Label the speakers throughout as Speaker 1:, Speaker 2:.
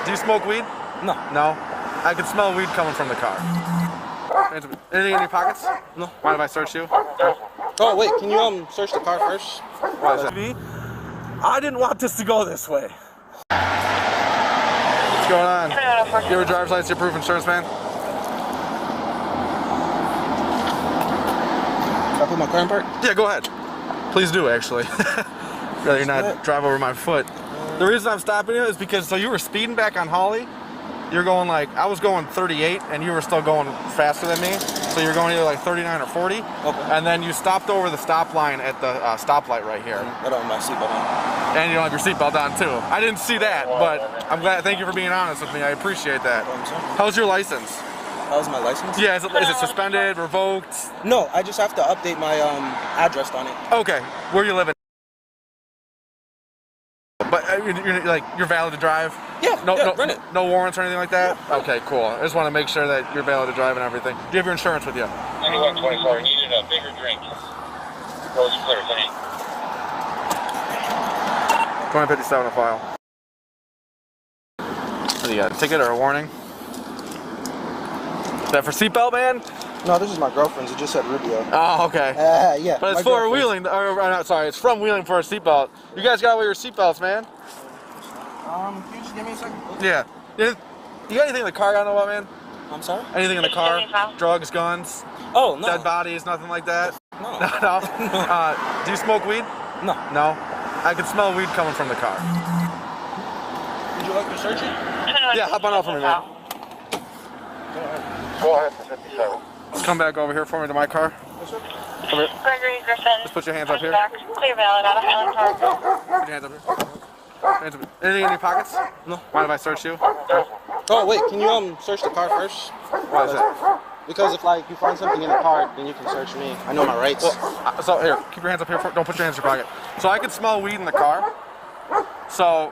Speaker 1: Do you smoke weed?
Speaker 2: No.
Speaker 1: No? I can smell weed coming from the car. Anything in your pockets?
Speaker 2: No.
Speaker 1: Mind if I search you?
Speaker 2: Oh, wait, can you search the car first?
Speaker 1: Why is that? I didn't want this to go this way. What's going on? You have a driver's license, your proof of insurance, man?
Speaker 2: Can I put my car in park?
Speaker 1: Yeah, go ahead. Please do, actually. Rather not drive over my foot. The reason I'm stopping you is because, so you were speeding back on Holly. You're going like, I was going 38 and you were still going faster than me. So you're going either like 39 or 40.
Speaker 2: Okay.
Speaker 1: And then you stopped over the stop line at the stoplight right here.
Speaker 2: I don't have my seatbelt on.
Speaker 1: And you don't have your seatbelt on too. I didn't see that, but I'm glad, thank you for being honest with me. I appreciate that. How's your license?
Speaker 2: How's my license?
Speaker 1: Yeah, is it suspended, revoked?
Speaker 2: No, I just have to update my address on it.
Speaker 1: Okay, where you living? But you're valid to drive?
Speaker 2: Yeah, run it.
Speaker 1: No warrants or anything like that? Okay, cool. I just want to make sure that you're valid to drive and everything. Do you have your insurance with you?
Speaker 3: 9124, needed a bigger drink. Goes clear, thanks.
Speaker 1: 2057 a file. What do you got, a ticket or a warning? Is that for seatbelt, man?
Speaker 2: No, this is my girlfriend's. It just said Rubio.
Speaker 1: Oh, okay.
Speaker 2: Yeah.
Speaker 1: But it's for wheeling, it's from wheeling for a seatbelt. You guys got to wear your seatbelts, man.
Speaker 2: Can you just give me a second?
Speaker 1: Yeah. You got anything in the car I don't know about, man?
Speaker 2: I'm sorry?
Speaker 1: Anything in the car? Drugs, guns?
Speaker 2: Oh, no.
Speaker 1: Dead bodies, nothing like that?
Speaker 2: No.
Speaker 1: No? Do you smoke weed?
Speaker 2: No.
Speaker 1: No? I can smell weed coming from the car.
Speaker 2: Would you like to search it?
Speaker 1: Yeah, hop on out for me, man.
Speaker 3: Go ahead for 57.
Speaker 1: Come back over here for me to my car. Come here.
Speaker 4: Gregory Griffin.
Speaker 1: Just put your hands up here.
Speaker 4: Clear valid out of Highland Park.
Speaker 1: Put your hands up here. Hands up here. Anything in your pockets?
Speaker 2: No.
Speaker 1: Mind if I search you?
Speaker 2: Oh, wait, can you search the car first?
Speaker 1: Why is that?
Speaker 2: Because if you find something in the car, then you can search me. I know my rights.
Speaker 1: Well, so here, keep your hands up here. Don't put your hands in your pocket. So I can smell weed in the car. So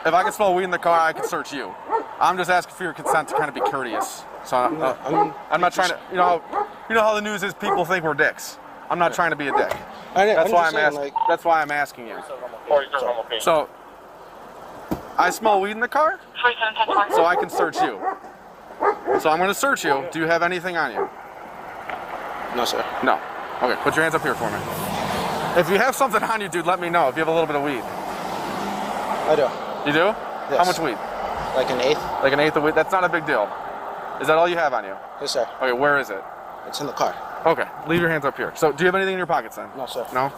Speaker 1: if I can smell weed in the car, I can search you. I'm just asking for your consent to kind of be courteous. So I'm not trying to, you know how the news is. People think we're dicks. I'm not trying to be a dick. That's why I'm asking. That's why I'm asking you. So I smell weed in the car, so I can search you. So I'm going to search you. Do you have anything on you?
Speaker 2: No, sir.
Speaker 1: No. Okay, put your hands up here for me. If you have something on you, dude, let me know. If you have a little bit of weed.
Speaker 2: I do.
Speaker 1: You do?
Speaker 2: Yes.
Speaker 1: How much weed?
Speaker 2: Like an eighth?
Speaker 1: Like an eighth of weed? That's not a big deal. Is that all you have on you?
Speaker 2: Yes, sir.
Speaker 1: Okay, where is it?
Speaker 2: It's in the car.
Speaker 1: Okay, leave your hands up here. So, do you have anything in your pockets then?
Speaker 2: No, sir.
Speaker 1: No?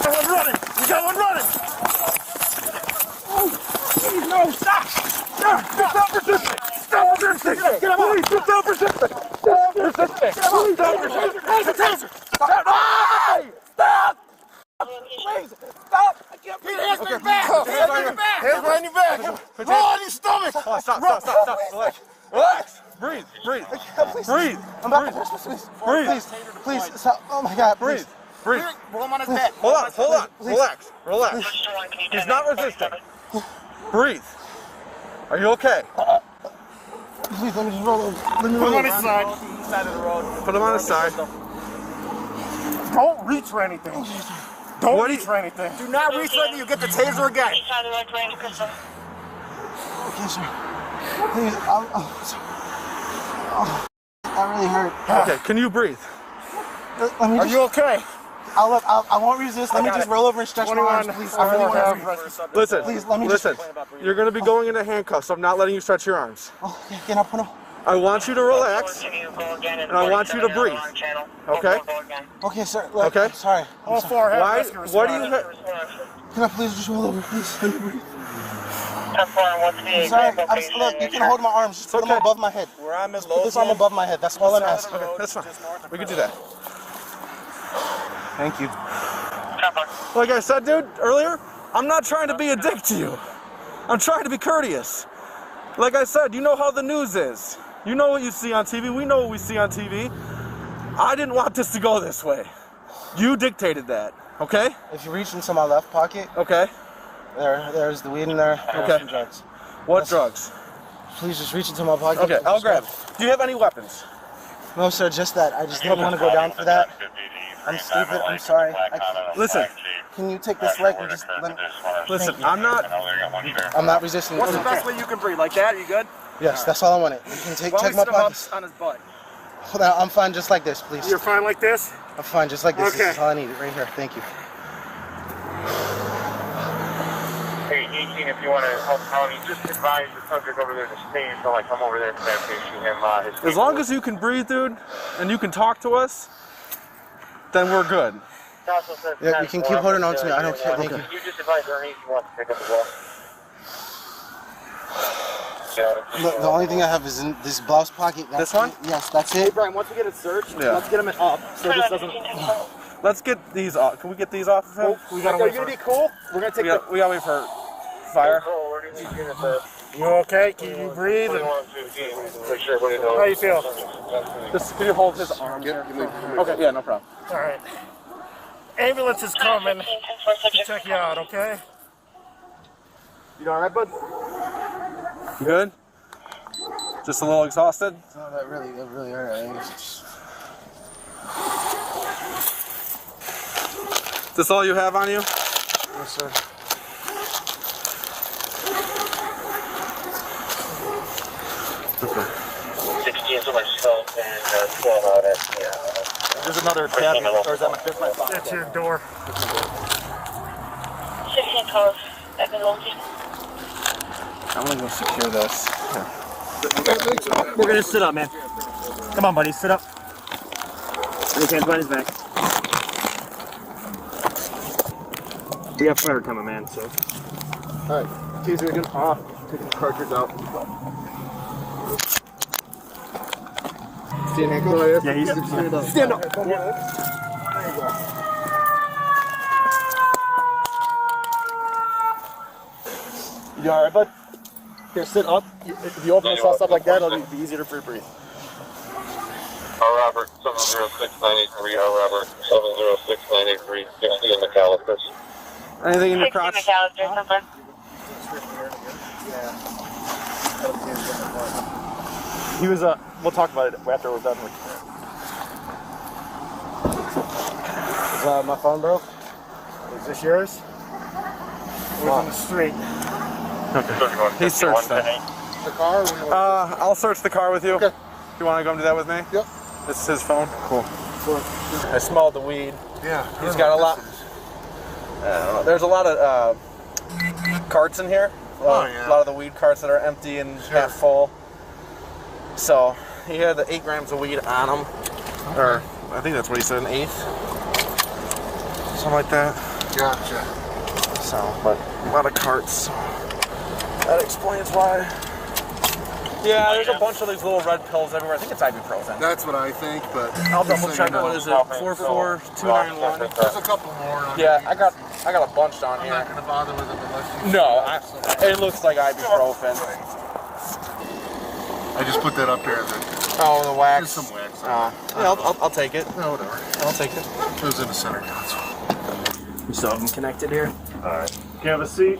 Speaker 1: Got one running! You got one running! Oh, geez, no, stop! Stop resisting! Stop resisting! Get him out! Please, stop resisting! Stop resisting! Stop resisting! Hold the taser! Stop! Stop! Please, stop! I can't breathe. Hands on your back! Hands on your back! Hands behind your back! Roll on your stomach! Stop! Relax! Breathe! Breathe! Breathe!
Speaker 2: I'm about to push this, please.
Speaker 1: Breathe!
Speaker 2: Please, stop. Oh my God, please.
Speaker 1: Breathe!
Speaker 3: Roll him on his back.
Speaker 1: Hold on! Relax! He's not resisting. Breathe! Are you okay?
Speaker 2: Please, let me just roll over.
Speaker 3: Put him on his side. Side of the road.
Speaker 1: Put him on his side.
Speaker 3: Don't reach for anything. Don't reach for anything. Do not reach for anything. You get the taser again.
Speaker 2: Okay, sir. Please, that really hurt.
Speaker 1: Okay, can you breathe?
Speaker 2: Let me
Speaker 3: Are you okay?
Speaker 2: I won't resist. Let me just roll over and stretch my arms, please. I really want to breathe.
Speaker 1: Listen,
Speaker 2: Please, let me
Speaker 1: listen. You're going to be going into handcuffs, so I'm not letting you stretch your arms.
Speaker 2: Oh, okay, can I put them?
Speaker 1: I want you to relax, and I want you to breathe. Okay?
Speaker 2: Okay, sir. Look,
Speaker 1: Okay.
Speaker 2: I'm sorry.
Speaker 3: All four have
Speaker 1: Why?
Speaker 3: rescue
Speaker 1: What do you?
Speaker 2: Can I please just roll over, please? Let me breathe. I'm sorry. Look, you can hold my arms. Just put them above my head.
Speaker 3: Where I'm at
Speaker 2: Put this arm above my head. That's all I'm asking.
Speaker 1: Okay, that's fine. We can do that.
Speaker 2: Thank you.
Speaker 1: Like I said, dude, earlier, I'm not trying to be a dick to you. I'm trying to be courteous. Like I said, you know how the news is. You know what you see on TV. We know what we see on TV. I didn't want this to go this way. You dictated that, okay?
Speaker 2: If you reach into my left pocket,
Speaker 1: Okay.
Speaker 2: there's the weed in there.
Speaker 1: Okay.
Speaker 2: Some drugs.
Speaker 1: What drugs?
Speaker 2: Please just reach into my pocket.
Speaker 1: Okay, I'll grab it. Do you have any weapons?
Speaker 2: No, sir, just that. I just didn't want to go down for that. I'm stupid. I'm sorry.
Speaker 1: Listen,
Speaker 2: Can you take this leg and just let me...
Speaker 1: Listen, I'm not
Speaker 2: resisting.
Speaker 3: What's the best way you can breathe? Like that? Are you good?
Speaker 2: Yes, that's all I wanted. You can check my pockets.
Speaker 3: On his butt.
Speaker 2: Hold on, I'm fine just like this, please.
Speaker 3: You're fine like this?
Speaker 2: I'm fine just like this.
Speaker 3: Okay.
Speaker 2: This is all I need right here. Thank you.
Speaker 5: Hey, 18, if you want to help Tony, just advise the subject over there to stay until I come over there to issue him his...
Speaker 1: As long as you can breathe, dude, and you can talk to us, then we're good.
Speaker 2: Yeah, you can keep holding on to me. I don't care. Thank you.
Speaker 5: You just advise Ernie if you want to pick up the ball.
Speaker 2: Look, the only thing I have is in this blouse pocket.
Speaker 1: This one?
Speaker 2: Yes, that's
Speaker 3: Hey,
Speaker 2: it.
Speaker 3: Brian, once we get it searched,
Speaker 1: Yeah.
Speaker 3: let's get him up so this doesn't...
Speaker 1: Let's get these off. Can we get these off of him?
Speaker 3: We gotta wait. Are you gonna be cool? We're gonna take
Speaker 1: We gotta wait for fire.
Speaker 3: You okay? Can you breathe? How you feel?
Speaker 1: Just can you hold his arm here? Okay, yeah, no problem.
Speaker 3: All right. Ambulance is coming to check you out, okay? You all right, bud?
Speaker 1: You good? Just a little exhausted?
Speaker 2: No, that really hurt.
Speaker 1: Is this all you have on you?
Speaker 2: Yes, sir.
Speaker 1: Okay.
Speaker 5: 16 to myself and 12 out at
Speaker 3: There's another tab, or is that my box? That's your door.
Speaker 4: 16 calls. I've been looking.
Speaker 1: I'm gonna go secure this. Here.
Speaker 3: We're gonna sit up, man. Come on, buddy, sit up. Put his hands behind his back. We have fire coming, man, so.
Speaker 2: Alright, keys are good.
Speaker 3: Taking the cartridge out.
Speaker 2: See an ankle?
Speaker 3: Yeah, he's stand up. Stand up.
Speaker 2: There you go.
Speaker 3: You alright, bud? Here, sit up. If you open yourself up like that, it'll be easier for you to breathe.
Speaker 5: Robert, 706-983, Robert, 706-983, 60 in McAllister's.
Speaker 1: Anything in your
Speaker 4: 60
Speaker 1: crotch?
Speaker 4: McAllister, something.
Speaker 3: He was, we'll talk about it after we're done with
Speaker 2: Is my phone broke?
Speaker 3: Is this yours? It was on the street.
Speaker 1: Okay. He searched it.
Speaker 2: The car?
Speaker 1: I'll search the car with you.
Speaker 2: Okay.
Speaker 1: You want to come do that with me?
Speaker 2: Yep.
Speaker 1: This is his phone? Cool. I smelled the weed.
Speaker 2: Yeah.
Speaker 1: He's got a lot. There's a lot of carts in here. A lot of the weed carts that are empty and half full. So he had the 8 grams of weed on him. Or I think that's what he said, an eighth. Something like that.
Speaker 2: Gotcha.
Speaker 1: So, but a lot of carts. That explains why. Yeah, there's a bunch of these little red pills everywhere. I think it's ibuprofen.
Speaker 2: That's what I think, but
Speaker 1: I'll double check. What is it? 44291.
Speaker 2: There's a couple more.
Speaker 1: Yeah, I got a bunch down
Speaker 2: I'm
Speaker 1: here.
Speaker 2: not gonna bother with them unless you.
Speaker 1: No, it looks like ibuprofen.
Speaker 2: I just put that up there.
Speaker 1: Oh, the wax.
Speaker 2: There's some wax.
Speaker 1: Yeah, I'll take it.
Speaker 2: No, whatever.
Speaker 1: I'll take it.
Speaker 2: It was in the center console.
Speaker 3: We still have them connected here.
Speaker 6: Alright. Can you have a seat?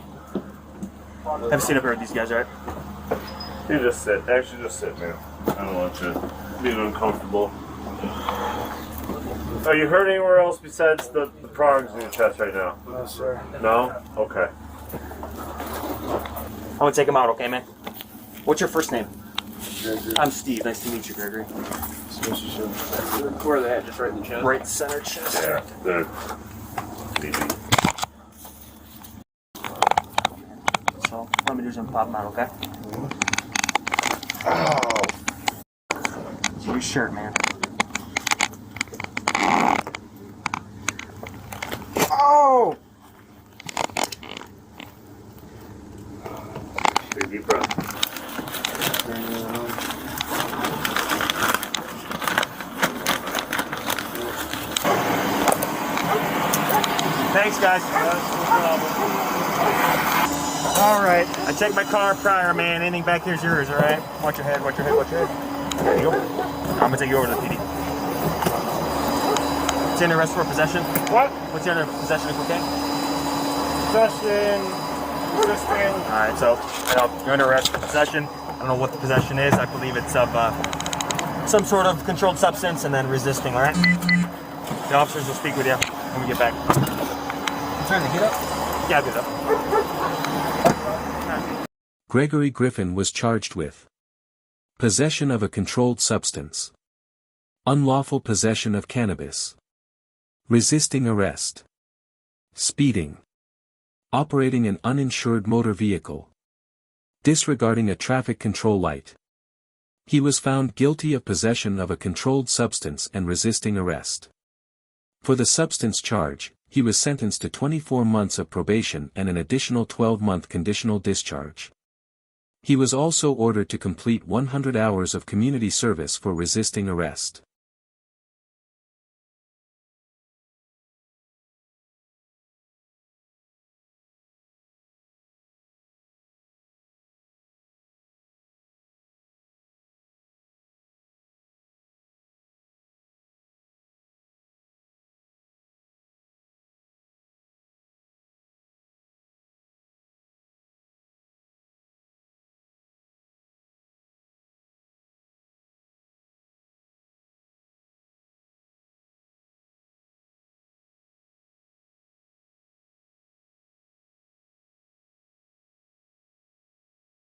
Speaker 3: Have a seat up here with these guys, right?
Speaker 6: You just sit. Actually, just sit, man. I don't want you being uncomfortable. Are you hurt anywhere else besides the prongs in your chest right now?
Speaker 2: No, sir.
Speaker 6: No? Okay.
Speaker 3: I'm gonna take them out, okay, man? What's your first name?
Speaker 2: Gregory.
Speaker 3: I'm Steve. Nice to meet you, Gregory.
Speaker 1: Where are they at? Just right in the chest?
Speaker 3: Right center chest.
Speaker 6: Yeah, they're easy.
Speaker 3: So, what I'm gonna do is I'm gonna pop them out, okay?
Speaker 2: Oh.
Speaker 3: So your shirt, man.
Speaker 2: Oh.
Speaker 6: Take a deep breath.
Speaker 3: Thanks, guys. All right. I checked my car prior, man. Anything back here is yours, all right? Watch your head, watch your head, watch your head. There you go. I'm going to take you over to the PD. What's your arrest for possession?
Speaker 6: What?
Speaker 3: What's your possession of cocaine?
Speaker 6: Possession. Resisting.
Speaker 3: All right, so you're under arrest for possession. I don't know what the possession is. I believe it's of some sort of controlled substance and then resisting, all right? The officers will speak with you when we get back.
Speaker 2: Turn the heat up?
Speaker 3: Yeah, I did up.
Speaker 7: Gregory Griffin was charged with possession of a controlled substance, unlawful possession of cannabis, resisting arrest, speeding, operating an uninsured motor vehicle, disregarding a traffic control light. He was found guilty of possession of a controlled substance and resisting arrest. For the substance charge, he was sentenced to 24 months of probation and an additional 12-month conditional discharge. He was also ordered to complete 100 hours of community service for resisting arrest.